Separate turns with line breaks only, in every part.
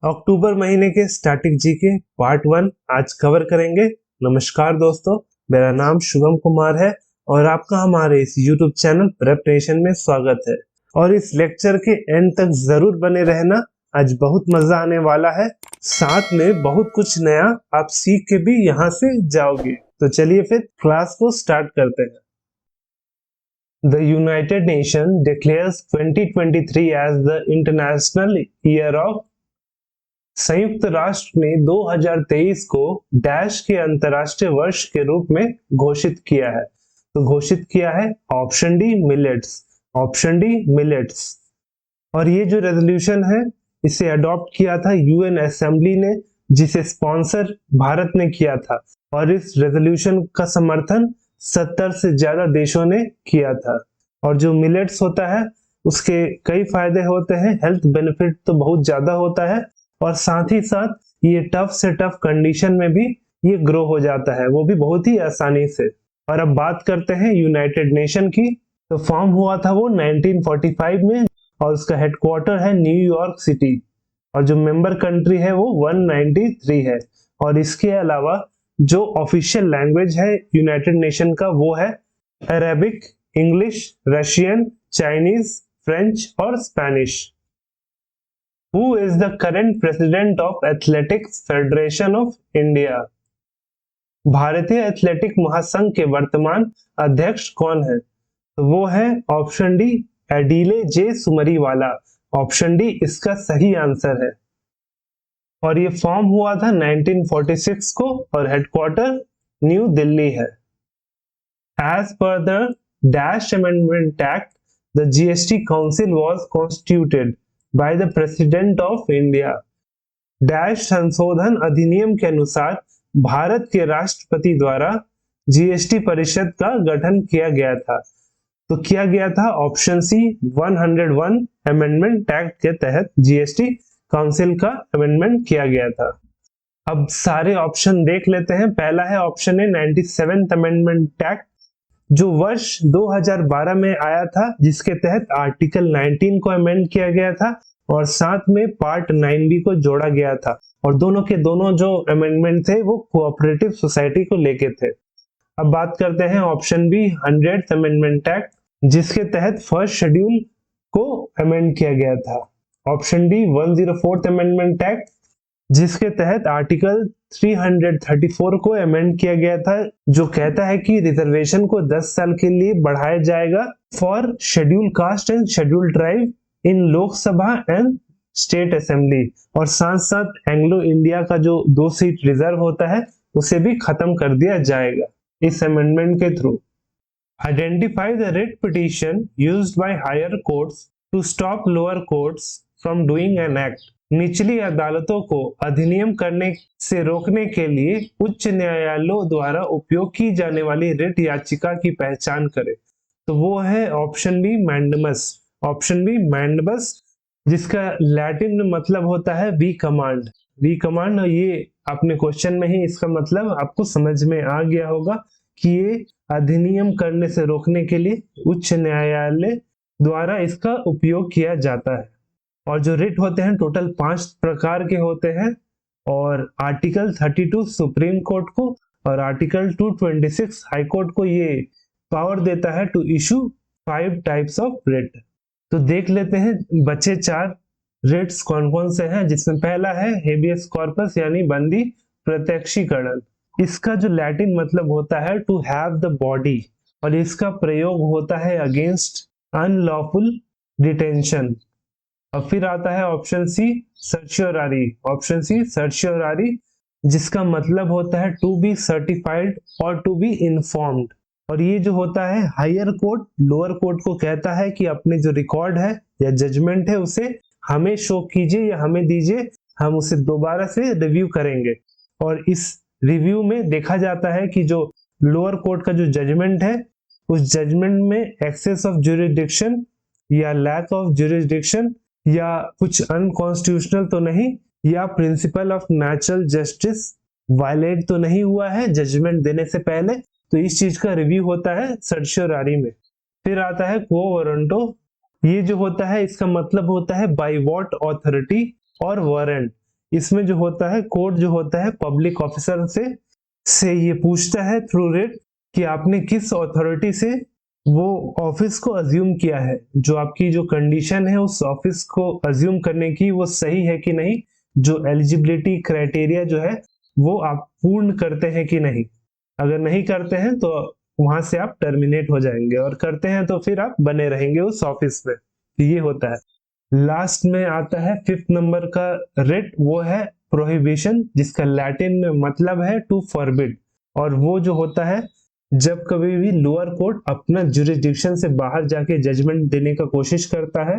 अक्टूबर महीने के static GK part 1 आज कवर करेंगे। नमस्कार दोस्तों, मेरा नाम शुभम कुमार है और आपका हमारे इस YouTube चैनल प्रेपरेशन में स्वागत है। और इस लेक्चर के एंड तक जरूर बने रहना, आज बहुत मजा आने वाला है। साथ में बहुत कुछ नया आप सीख के भी यहाँ से जाओगे। तो चलिए फिर क्लास को स्टार्ट करते हैं। The United Nations declares 2023 as the International Year of संयुक्त राष्ट्र ने 2023 को डैश के अंतर्राष्ट्रीय वर्ष के रूप में घोषित किया है। तो घोषित किया है ऑप्शन डी मिलेट्स। और ये जो रेजोल्यूशन है इसे अडॉप्ट किया था यूएन असेंबली ने, जिसे स्पॉन्सर भारत ने किया था। और इस रेजोल्यूशन का समर्थन 70 से ज्यादा देशों ने किया था। और जो मिलेट्स होता है उसके कई फायदे होते हैं, हेल्थ बेनिफिट तो बहुत ज्यादा होता है और साथ ही साथ ये टफ से टफ कंडीशन में भी ये ग्रो हो जाता है, वो भी बहुत ही आसानी से। और अब बात करते हैं यूनाइटेड नेशन की। तो फॉर्म हुआ था वो 1945 में और उसका हेडक्वार्टर है न्यूयॉर्क सिटी। और जो मेंबर कंट्री है वो 193 है। और इसके अलावा जो ऑफिशियल लैंग्वेज है यूनाइटेड नेशन का वो है Arabic, English, Russian, Chinese, French और Spanish. Who is the current president of Athletics Federation of India? भारतीय एथलेटिक महासंघ के वर्तमान अध्यक्ष कौन है? तो वो है ऑप्शन डी एडिले जे सुमरीवाला। ऑप्शन डी इसका सही आंसर है। और ये फॉर्म हुआ था 1946 को और हेडक्वार्टर न्यू दिल्ली है। As per the Dash Amendment Act, the GST Council was constituted by the President of India. Dash संशोधन अधिनियम के अनुसार भारत के राष्ट्रपति द्वारा जीएसटी परिषद का गठन किया गया था। तो किया गया था ऑप्शन सी 101 अमेंडमेंट एक्ट के तहत जीएसटी काउंसिल का अमेंडमेंट किया गया था। अब सारे ऑप्शन देख लेते हैं। पहला है ऑप्शन ए 97th अमेंडमेंट एक्ट, जो वर्ष 2012 में आया था, जिसके तहत आर्टिकल 19 को अमेंड किया गया था और साथ में पार्ट 9B को जोड़ा गया था। और दोनों के दोनों जो अमेंडमेंट थे वो कोऑपरेटिव सोसाइटी को लेके थे। अब बात करते हैं option B 100th amendment act, जिसके तहत फर्स्ट शेड्यूल को अमेंड किया गया था। Option D 104th amendment act, जिसके तहत आर्टिकल 334 को अमेंड किया गया था, जो कहता है कि रिजर्वेशन को 10 साल के लिए बढ़ाया जाएगा for schedule caste and schedule tribe in Lok Sabha and state assembly. और साथ साथ एंग्लो इंडिया का जो 2 सीट रिजर्व होता है उसे भी खत्म कर दिया जाएगा इस अमेंडमेंट के through. Identify the writ petition used by higher courts to stop lower courts from doing an act. निचली अदालतों को अधिनियम करने से रोकने के लिए उच्च न्यायालयों द्वारा उपयोग की जाने वाली रिट याचिका की पहचान करें। तो वो है option B mandamus. Option B mandamus, जिसका लैटिन में मतलब होता है वी कमांड। ये अपने क्वेश्चन में ही इसका मतलब आपको समझ में आ गया होगा कि ये अधिनियम करने से रोकने के लिए उच्च न्यायालय द्वारा इसका उपयोग किया जाता है। और जो रिट होते हैं टोटल 5 प्रकार के होते हैं। और आर्टिकल 32 सुप्रीम कोर्ट को और आर्टिकल 226 हाई कोर्ट को ये पावर देता है to issue 5 types of writ. तो देख लेते हैं बचे 4 रिट्स कौन कौन से हैं, जिसमें पहला है हेबियस कॉर्पस यानी बंदी प्रत्यक्षीकरण। इसका जो लैटिन मतलब होता है टू हैव द बॉडी, और इसका प्रयोग होता है अगेंस्ट अनलॉफुल डिटेंशन। और फिर आता है ऑप्शन सी सर्चियोरारी, जिसका मतलब होता है टू बी सर्टिफाइड और टू बी इन्फॉर्म्ड। और ये जो होता है हायर कोर्ट लोअर कोर्ट को कहता है कि अपने जो रिकॉर्ड है या जजमेंट है उसे हमें शो कीजिए या हमें दीजिए, हम उसे दोबारा से रिव्यू करेंगे। और इस रिव्यू में देखा जाता है कि जो लोअर कोर्ट का जो जजमेंट है उस जजमेंट में एक्सेस ऑफ ज्यूरिसडिक्शन या लैक ऑफ ज्यूरिसडिक्शन या कुछ अनकॉन्स्टिट्यूशनल तो नहीं, या principle of natural justice violate तो नहीं हुआ है जजमेंट देने से पहले। तो इस चीज का रिव्यू होता है सर्चियोरारी में। फिर आता है क्वो वारंटो। ये जो होता है इसका मतलब होता है बाय व्हाट ऑथोरिटी और वारंट। इसमें जो होता है कोर्ट जो होता है पब्लिक ऑफिसर से ये पूछता है थ्रू रिट कि आपने किस अथॉरिटी से वो ऑफिस को अज्यूम किया है, जो आपकी जो कंडीशन है उस ऑफिस को अज्यूम करने की वो सही है कि नहीं, जो एलिजिबिलिटी क्राइटेरिया जो है वो आप पूर्ण करते हैं कि नहीं। अगर नहीं करते हैं तो वहां से आप टर्मिनेट हो जाएंगे, और करते हैं तो फिर आप बने रहेंगे उस ऑफिस में। ये होता है। लास्ट में आता है 5th नंबर का रिट, वो है प्रोहिबिशन, जिसका लैटिन में मतलब है टू फॉरबिड। और वो जो होता है जब कभी भी लोअर कोर्ट अपना जुरिसडिक्शन से बाहर जाके जजमेंट देने का कोशिश करता है,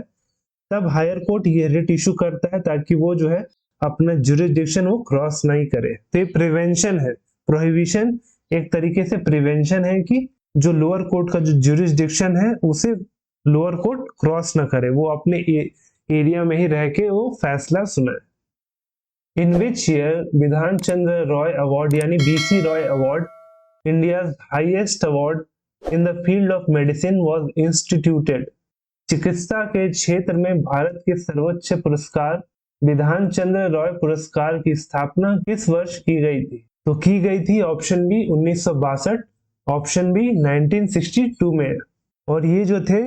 तब हायर कोर्ट ये रिट इशू करता है ताकि वो जो है अपना जुरिसडिक्शन वो क्रॉस नहीं करे। तो ये प्रिवेंशन है। प्रोहिबिशन एक तरीके से प्रिवेंशन है कि जो लोअर कोर्ट का जो जुरिसडिक्शन है उसे लोअर कोर्ट क्रॉस ना करे, वो अपने एरिया में ही रह के वो फैसला सुनाए। इन which year Bidhan Chandra Roy award यानी BC Roy award, India's highest award in the field of medicine, was instituted. चिकित्सा के क्षेत्र में भारत के सर्वोच्च पुरस्कार विधान चंद्र रॉय पुरस्कार की स्थापना किस वर्ष की गई थी? तो की गई थी ऑप्शन बी 1962, ऑप्शन बी 1962 में। और ये जो थे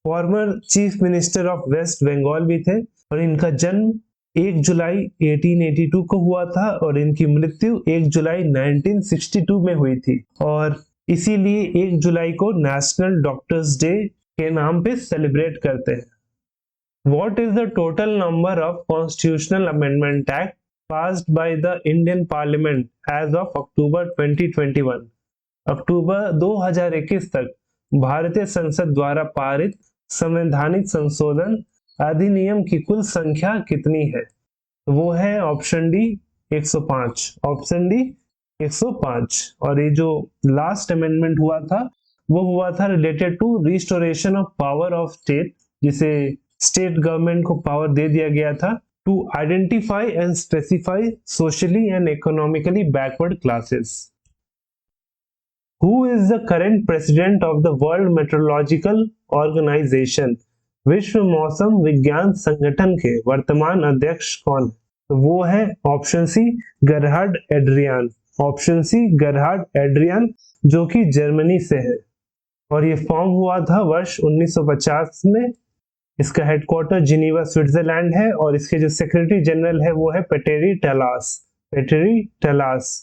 former chief minister of West Bengal भी थे, और इनका जन्म 1 जुलाई 1882 को हुआ था और इनकी मृत्यु 1 जुलाई 1962 में हुई थी। और इसीलिए 1 जुलाई को नेशनल डॉक्टर्स डे के नाम पे सेलिब्रेट करते हैं। What is the total number of constitutional amendment act passed by the Indian Parliament as of October 2021? अक्टूबर 2021 तक भारतीय संसद द्वारा पारित संवैधानिक संशोधन अधिनियम की कुल संख्या कितनी है? वो है ऑप्शन डी 105, ऑप्शन डी 105। और ये जो लास्ट अमेंडमेंट हुआ था वो हुआ था related to restoration of power of state, जिसे स्टेट गवर्नमेंट को पावर दे दिया गया था to identify and specify socially and economically backward classes. Who is the current president of the World Meteorological Organization? विश्व मौसम विज्ञान संगठन के वर्तमान अध्यक्ष कौन है? तो वो है option C Gerhard Adrian, option C Gerhard Adrian, जो कि जर्मनी से है। और ये फॉर्म हुआ था वर्ष 1950 में। इसका हेडक्वार्टर जिनीवा स्विट्जरलैंड है और इसके जो सेक्रेटरी जनरल है वो है Petteri Taalas, Petteri Taalas.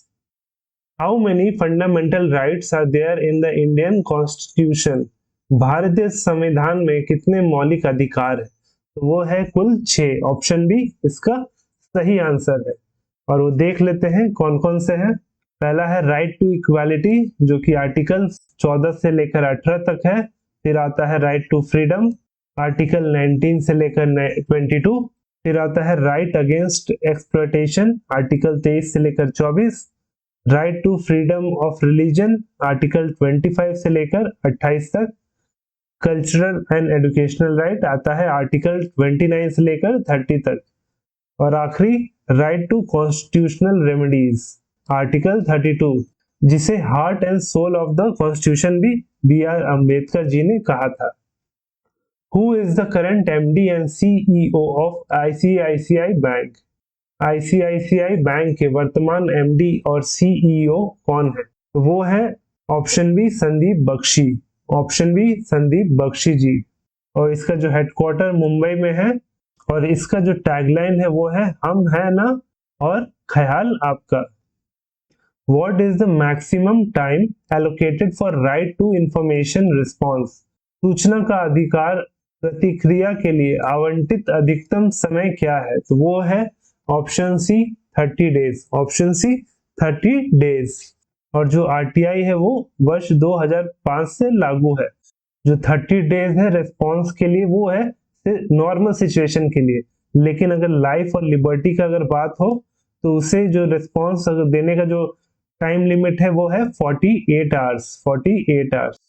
How many fundamental rights are there in the Indian constitution? भारतीय संविधान में कितने मौलिक अधिकार है? तो वो है कुल 6, ऑप्शन बी इसका सही आंसर है। और वो देख लेते हैं कौन कौन से हैं। पहला है राइट टू इक्वालिटी, जो कि आर्टिकल 14 से लेकर 18 तक है। फिर आता है राइट टू फ्रीडम, आर्टिकल 19 से लेकर 22। फिर आता है राइट अगेंस्ट एक्सप्लॉयटेशन, आर्टिकल 23 से लेकर 24। Right to freedom of religion, article 25 से लेकर 28 तक। कल्चरल एंड एजुकेशनल राइट आता है आर्टिकल 29 से लेकर 30 तक। और आखिरी right to constitutional remedies, article 32, जिसे heart and soul of the constitution भी B.R. अम्बेडकर जी ने कहा था। Who is the current MD and CEO of ICICI bank? ICICI bank के वर्तमान MD और CEO कौन है? तो वो है option B Sandeep Bakshi, option B Sandeep Bakshi ji. और इसका जो हेडक्वार्टर मुंबई में है और इसका जो टैगलाइन है वो है हम है ना और ख्याल आपका। What is the maximum time allocated for right to information response? सूचना का अधिकार प्रतिक्रिया के लिए आवंटित अधिकतम समय क्या है? तो वो है option C 30 days, option C 30 days. और जो आरटीआई है वो वर्ष 2005 से लागू है। जो 30 डेज है रेस्पॉन्स के लिए वो है नॉर्मल सिचुएशन के लिए, लेकिन अगर लाइफ और लिबर्टी का अगर बात हो तो उसे जो रेस्पॉन्स देने का जो टाइम लिमिट है वो है 48 hours, 48 hours.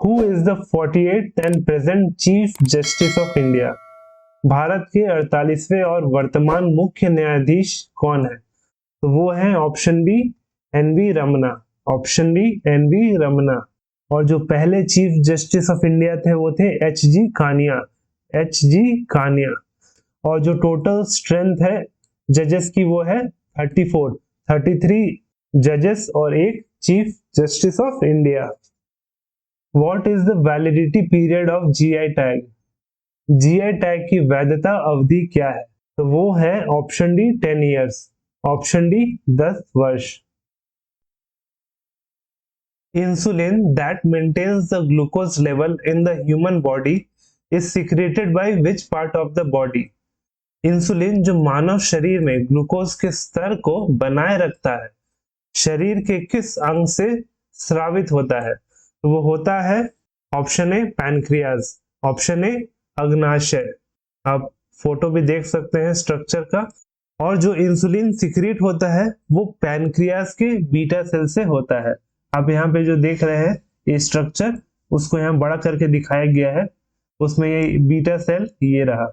Who is the 48th and present Chief Justice of India? Bharat के 48वें और वर्तमान मुख्य न्यायाधीश कौन है? तो वो है option B NV Ramana, option B NV Ramana. और जो पहले चीफ जस्टिस ऑफ इंडिया थे वो थे H G Kania, H G Kania. और जो टोटल स्ट्रेंथ है जजेस की वो है 33 जजेस और एक chief justice of India. What is the validity period of GI tag? GI tag की वैधता अवधि क्या है? तो वो है option D 10 years, option D 10 वर्ष। Insulin that maintains the glucose level in the human body is secreted by which part of the body? Insulin जो मानव शरीर में ग्लूकोज के स्तर को बनाए रखता है, शरीर के किस अंग से स्रावित होता है? तो वो होता है option A pancreas, option A अग्नाशय। आप फोटो भी देख सकते हैं स्ट्रक्चर का। और जो इंसुलिन सिक्रीट होता है वो पैनक्रियाज के बीटा सेल से होता है। आप यहाँ पे जो देख रहे हैं ये स्ट्रक्चर, उसको यहाँ बड़ा करके दिखाया गया है, उसमें ये बीटा सेल ये रहा।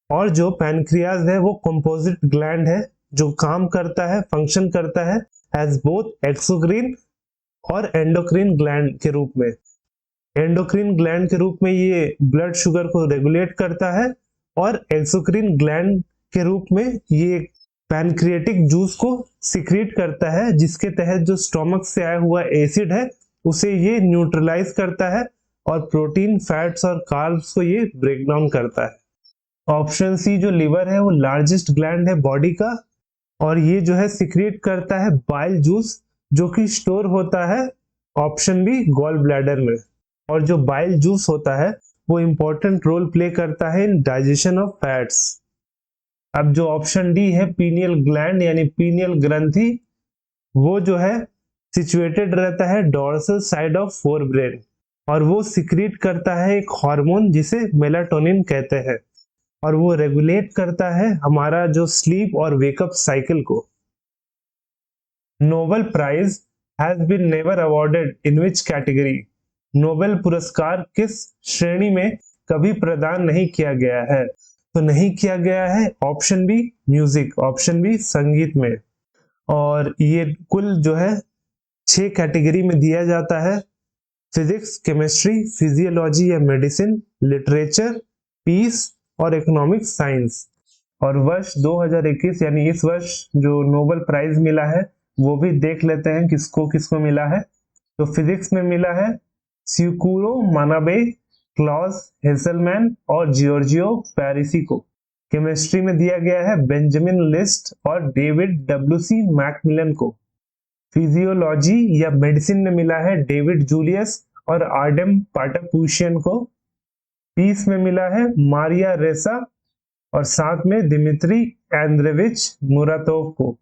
और जो पैनक्रियाज है वो कंपोजिट ग्लैंड है जो काम करता है, फंक्शन करता है एज बोथ एक्सोक्रीन और एंडोक्रीन ग्लैंड के रूप में। एंडोक्रीन ग्लैंड के रूप में ये ब्लड शुगर को रेगुलेट करता है और एक्सोक्रीन ग्लैंड के रूप में ये पैनक्रियाटिक जूस को सिक्रीट करता है, जिसके तहत जो स्टोमक से आया हुआ एसिड है उसे ये न्यूट्रलाइज करता है और प्रोटीन, फैट्स और कार्ब्स को ये ब्रेक डाउन करता है। ऑप्शन सी जो लिवर है वो लार्जेस्ट ग्लैंड है बॉडी का, और ये जो है सिक्रीट करता है बाइल जूस जो कि स्टोर होता है ऑप्शन बी गॉल ब्लैडर में। और जो बाइल जूस होता है वो इंपॉर्टेंट रोल प्ले करता है इन डाइजेशन ऑफ फैट्स। अब जो ऑप्शन डी है पीनियल ग्लैंड यानी पीनियल ग्रंथि, वो जो है सिचुएटेड रहता है डोर्सल साइड ऑफ फोरब्रेन और वो सिक्रीट करता है एक हार्मोन जिसे मेलाटोनिन कहते हैं, और वो रेगुलेट करता है हमारा जो स्लीप और वेकअप साइकिल को। Nobel prize has been never awarded in which category? Nobel पुरस्कार किस श्रेणी में कभी प्रदान नहीं किया गया है? तो नहीं किया गया है option B music, option B संगीत में। और ये कुल जो है 6 कैटेगरी में दिया जाता है, फिजिक्स, केमिस्ट्री, फिजियोलॉजी या मेडिसिन, लिटरेचर, पीस और इकोनॉमिक साइंस। और वर्ष 2021 यानी इस वर्ष जो नोबेल प्राइज मिला है वो भी देख लेते हैं किसको किसको मिला है। तो फिजिक्स में मिला है स्यूकुरो मानाबे, क्लॉस हेसलमैन और जियोर्जियो पैरिसी को। केमिस्ट्री में दिया गया है बेंजामिन लिस्ट और डेविड डब्ल्यूसी मैकमिलन को। फिजियोलॉजी या मेडिसिन में मिला है डेविड जूलियस और आर्डेम पाटापूशियन को। पीस में मिला है मारिया रेसा और साथ में दिमित्री एंद्रेविच मुरातोव को।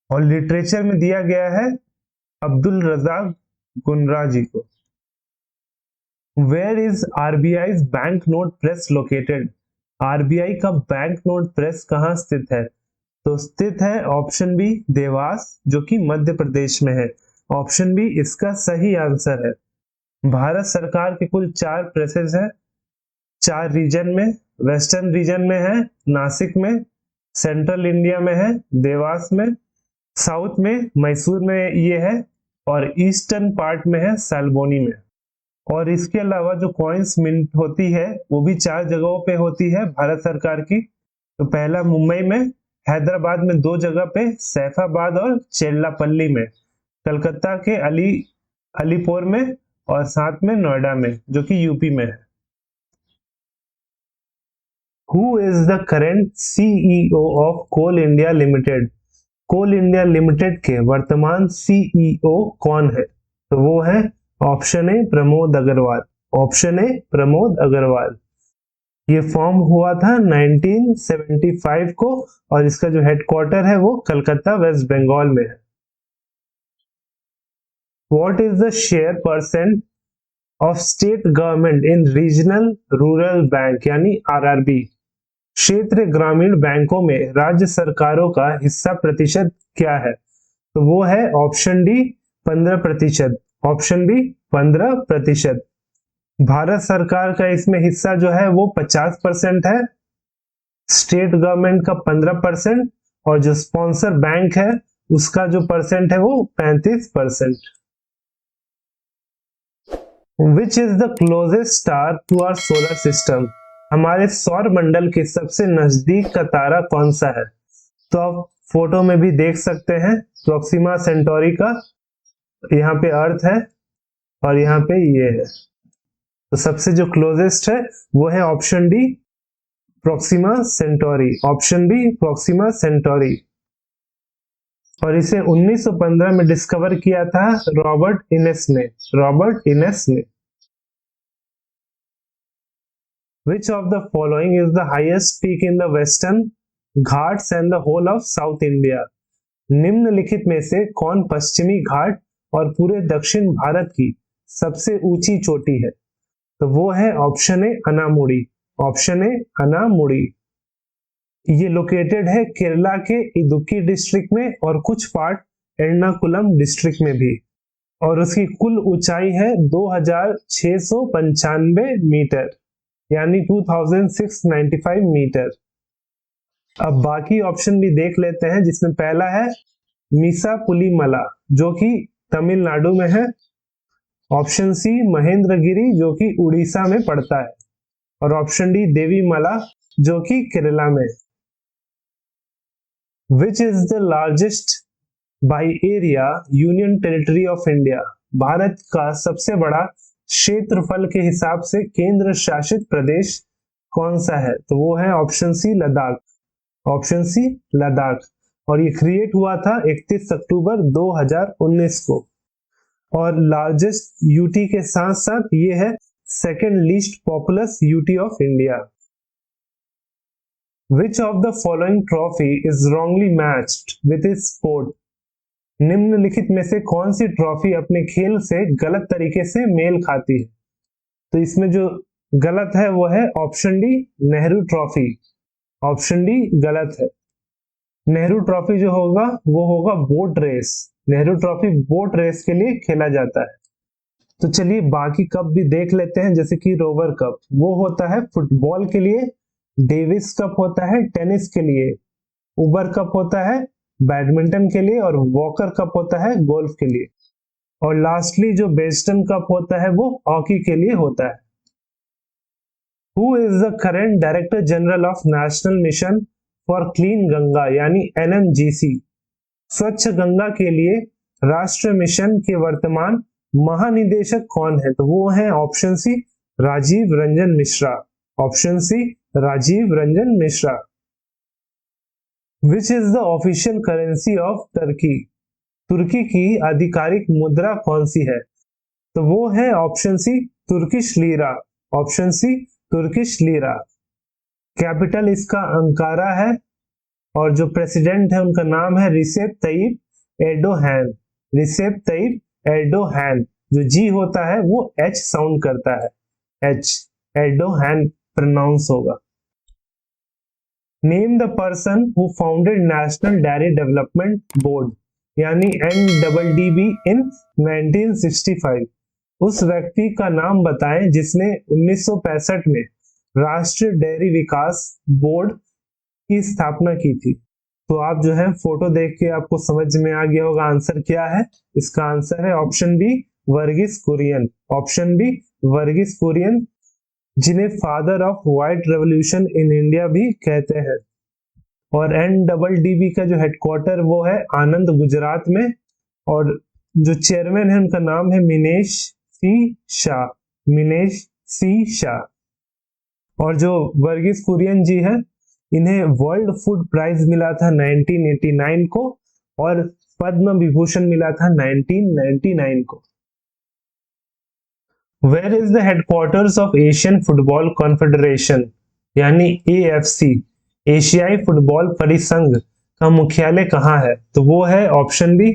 और लिटरेचर में दिया गया है अब्दुल रजाक गुनराजी को। Where is RBI's bank note press located? RBI का बैंक नोट प्रेस कहाँ स्थित है? तो स्थित है ऑप्शन बी देवास जो कि मध्य प्रदेश में है। ऑप्शन बी इसका सही आंसर है। भारत सरकार के कुल 4 प्रेसेस है, 4 रीजन में। वेस्टर्न रीजन में है नासिक में, सेंट्रल इंडिया में है देवास में, साउथ में मैसूर में ये है, और ईस्टर्न पार्ट में है सैलबोनी में। और इसके अलावा जो कॉइन्स मिंट होती है वो भी 4 जगहों पे होती है भारत सरकार की। तो पहला मुंबई में, हैदराबाद में 2 जगह पे, सैफाबाद और चेल्लापल्ली में, कलकत्ता के अलीपुर में और साथ में नोएडा में जो कि यूपी में है। Who is the current CEO of Coal India Limited? Coal India Limited के वर्तमान CEO कौन है? तो वो है option A Pramod Agarwal, option A Pramod Agarwal. ये फॉर्म हुआ था 1975 को और इसका जो हेडक्वार्टर है वो कलकत्ता वेस्ट बंगाल में है। What is the share percent of state government in regional rural bank यानी RRB? क्षेत्रीय ग्रामीण बैंकों में राज्य सरकारों का हिस्सा प्रतिशत क्या है? तो वो है ऑप्शन डी 15%, ऑप्शन बी 15%। भारत सरकार का इसमें हिस्सा जो है वो 50% है, स्टेट गवर्नमेंट का 15% और जो स्पॉन्सर बैंक है उसका जो परसेंट है वो 35%। Which is the closest star to our solar system? हमारे सौर मंडल के सबसे नजदीक का तारा कौन सा है? तो आप फोटो में भी देख सकते हैं प्रोक्सिमा सेंटोरी का, यहाँ पे अर्थ है और यहाँ पे ये है। तो सबसे जो क्लोजेस्ट है वो है option D Proxima Centauri, option B Proxima Centauri. और इसे 1915 में डिस्कवर किया था रॉबर्ट इनेस ने, रॉबर्ट इनेस ने। Which of the following is the highest peak in the Western Ghats and the whole of South India? निम्नलिखित में से कौन पश्चिमी घाट और पूरे दक्षिण भारत की सबसे ऊंची चोटी है? तो वो है option A Anamudi, option A Anamudi. ये लोकेटेड है केरला के इदुक्की डिस्ट्रिक्ट में और कुछ पार्ट एर्नाकुलम डिस्ट्रिक्ट में भी, और उसकी कुल ऊंचाई है 2695 मीटर, यानी 2695 मीटर। अब बाकी ऑप्शन भी देख लेते हैं, जिसमें पहला है मीसापुलिमला जो कि तमिलनाडु में है, ऑप्शन सी महेंद्रगिरी जो कि उड़ीसा में पड़ता है, और ऑप्शन डी देवीमला जो कि केरला में। Which is the largest by area union territory of India? Bharat का सबसे बड़ा क्षेत्रफल के हिसाब से केंद्र शासित प्रदेश कौन सा है? तो वो है option C Ladakh, option C Ladakh. और ये क्रिएट हुआ था 31 अक्टूबर 2019 को। और लार्जेस्ट यूटी के साथ साथ ये है second least populace UT of India. Which of the following trophy is wrongly matched with its sport? निम्नलिखित में से कौन सी ट्रॉफी अपने खेल से गलत तरीके से मेल खाती है? तो इसमें जो गलत है वो है option D Nehru trophy, option D गलत है। नेहरू ट्रॉफी जो होगा वो होगा boat race, Nehru trophy boat race के लिए खेला जाता है। तो चलिए बाकी कप भी देख लेते हैं, जैसे कि रोवर कप वो होता है फुटबॉल के लिए, डेविस कप होता है टेनिस के लिए, उबर कप होता है बैडमिंटन के लिए, और वॉकर कप होता है गोल्फ के लिए, और लास्टली जो बेस्टन कप होता है वो हॉकी के लिए होता है। Who is the current director general of national mission for clean Ganga, यानी NMGC? स्वच्छ गंगा के लिए राष्ट्रीय मिशन के वर्तमान महानिदेशक कौन है? तो वो है option C Rajiv Ranjan Mishra, option C Rajiv Ranjan Mishra. Which is the official currency of Turkey? तुर्की की आधिकारिक मुद्रा कौन सी है? तो वो है option C Turkish lira, option C Turkish lira. Capital इसका अंकारा है, और जो प्रेसिडेंट है उनका नाम है रिसेप तय्यिप एर्डोगन, रिसेप तय्यिप एर्डोगन। जो जी होता है वो एच साउंड करता है, एच, एर्डोगन प्रोनाउंस होगा। Name the person who founded national dairy development board, यानी NDDB इन 1965। उस व्यक्ति का नाम बताएं जिसने 1965 में राष्ट्रीय डेयरी विकास बोर्ड की स्थापना की थी। तो आप जो है फोटो देख के आपको समझ में आ गया होगा आंसर क्या है। इसका आंसर है option B Verghese Kurien, option B Verghese Kurien, जिन्हें father of white revolution in India भी कहते हैं। और NDDB का जो हेडक्वार्टर वो है आनंद गुजरात में, और जो चेयरमैन है उनका नाम है मिनेश सी शाह, मिनेश सी शाह। और जो वर्गीस कुरियन जी है इन्हें वर्ल्ड फूड प्राइज मिला था 1989 को, और पद्म विभूषण मिला था 1999 को। Where is the headquarters of Asian Football Confederation, यानी AFC, एशियाई फुटबॉल परिसंघ का मुख्यालय कहाँ है? तो वो है ऑप्शन बी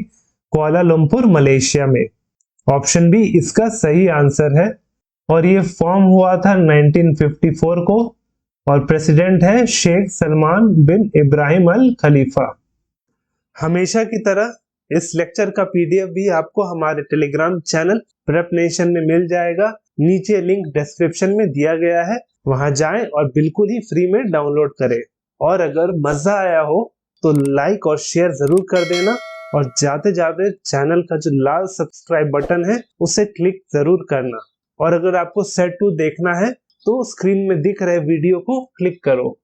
कुआलालंपुर मलेशिया में, ऑप्शन बी इसका सही आंसर है। और ये फॉर्म हुआ था 1954 को, और प्रेसिडेंट है शेख सलमान बिन इब्राहिम अल खलीफा। हमेशा की तरह इस लेक्चर का PDF भी आपको हमारे टेलीग्राम चैनल प्रेप नेशन में मिल जाएगा, नीचे लिंक डिस्क्रिप्शन में दिया गया है, वहां जाएं और बिल्कुल ही फ्री में डाउनलोड करें। और अगर मजा आया हो तो लाइक और शेयर जरूर कर देना, और जाते जाते चैनल का जो लाल सब्सक्राइब बटन है उसे क्लिक जरूर करना। और अगर आपको सेट 2 देखना है तो स्क्रीन में दिख रहे वीडियो को क्लिक करो।